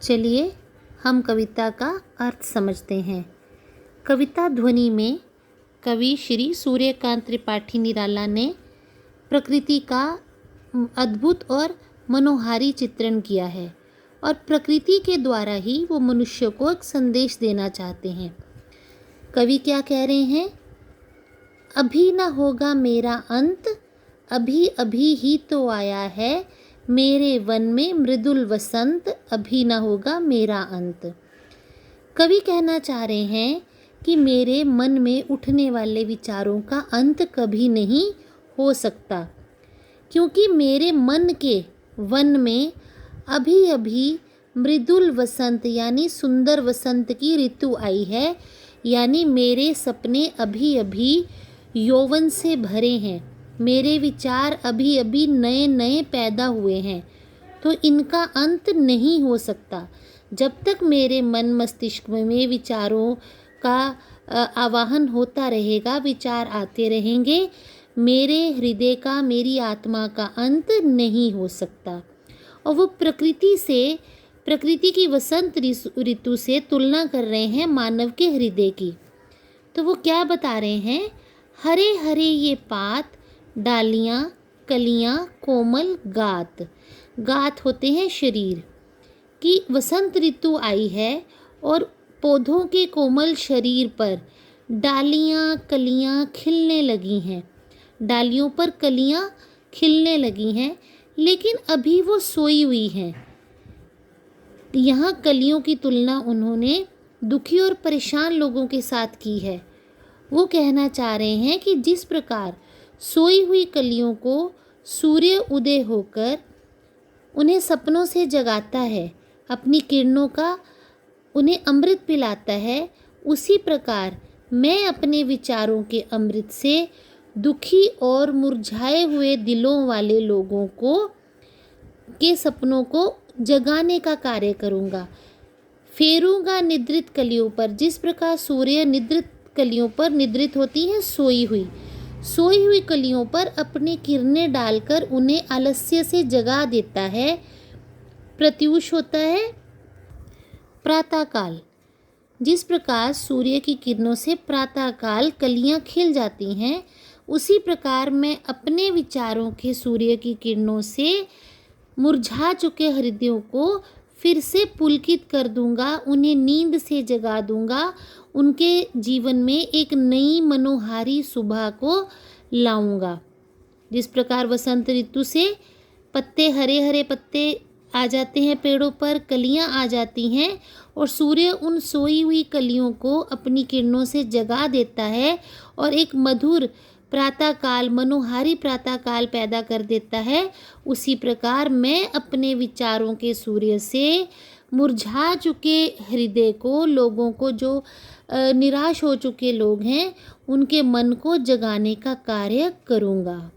चलिए हम कविता का अर्थ समझते हैं। कविता ध्वनि में कवि श्री सूर्यकांत त्रिपाठी निराला ने प्रकृति का अद्भुत और मनोहारी चित्रण किया है और प्रकृति के द्वारा ही वो मनुष्य को एक संदेश देना चाहते हैं। कवि क्या कह रहे हैं? अभी ना होगा मेरा अंत, अभी अभी ही तो आया है, मेरे वन में मृदुल वसंत, अभी ना होगा मेरा अंत। कवि कहना चाह रहे हैं कि मेरे मन में उठने वाले विचारों का अंत कभी नहीं हो सकता, क्योंकि मेरे मन के वन में अभी अभी मृदुल वसंत यानी सुंदर वसंत की ऋतु आई है, यानी मेरे सपने अभी अभी यौवन से भरे हैं, मेरे विचार अभी अभी नए नए पैदा हुए हैं, तो इनका अंत नहीं हो सकता। जब तक मेरे मन मस्तिष्क में विचारों का आवाहन होता रहेगा, विचार आते रहेंगे, मेरे हृदय का, मेरी आत्मा का अंत नहीं हो सकता। और वो प्रकृति की वसंत ऋतु से तुलना कर रहे हैं मानव के हृदय की। तो वो क्या बता रहे हैं? हरे हरे ये पात, डालियाँ, कलियाँ, कोमल गात। गात होते हैं शरीर की। वसंत ऋतु आई है और पौधों के कोमल शरीर पर डालियाँ, कलियाँ खिलने लगी हैं। डालियों पर कलियाँ खिलने लगी हैं, लेकिन अभी वो सोई हुई हैं। यहाँ कलियों की तुलना उन्होंने दुखी और परेशान लोगों के साथ की है। वो कहना चाह रहे हैं कि जिस प्रकार सोई हुई कलियों को सूर्य उदय होकर उन्हें सपनों से जगाता है, अपनी किरणों का उन्हें अमृत पिलाता है, उसी प्रकार मैं अपने विचारों के अमृत से दुखी और मुरझाए हुए दिलों वाले लोगों के सपनों को जगाने का कार्य करूँगा। फेरूँगा निद्रित कलियों पर, जिस प्रकार सूर्य निद्रित कलियों पर निद्रित होती है, सोई हुई कलियों पर अपनी किरणें डालकर उन्हें आलस्य से जगा देता है। प्रत्यूष होता है प्रातःकाल। जिस प्रकार सूर्य की किरणों से प्रातःकाल कलियां खिल जाती हैं, उसी प्रकार मैं अपने विचारों के सूर्य की किरणों से मुरझा चुके हृदयों को फिर से पुलकित कर दूंगा, उन्हें नींद से जगा दूंगा, उनके जीवन में एक नई मनोहारी सुबह को लाऊंगा। जिस प्रकार वसंत ऋतु से पत्ते, हरे हरे पत्ते आ जाते हैं पेड़ों पर, कलियां आ जाती हैं और सूर्य उन सोई हुई कलियों को अपनी किरणों से जगा देता है और एक मधुर प्रातःकाल, मनोहारी प्रातःकाल पैदा कर देता है। उसी प्रकार मैं अपने विचारों के सूर्य से मुरझा चुके हृदय को, लोगों को, जो निराश हो चुके लोग हैं, उनके मन को जगाने का कार्य करूँगा।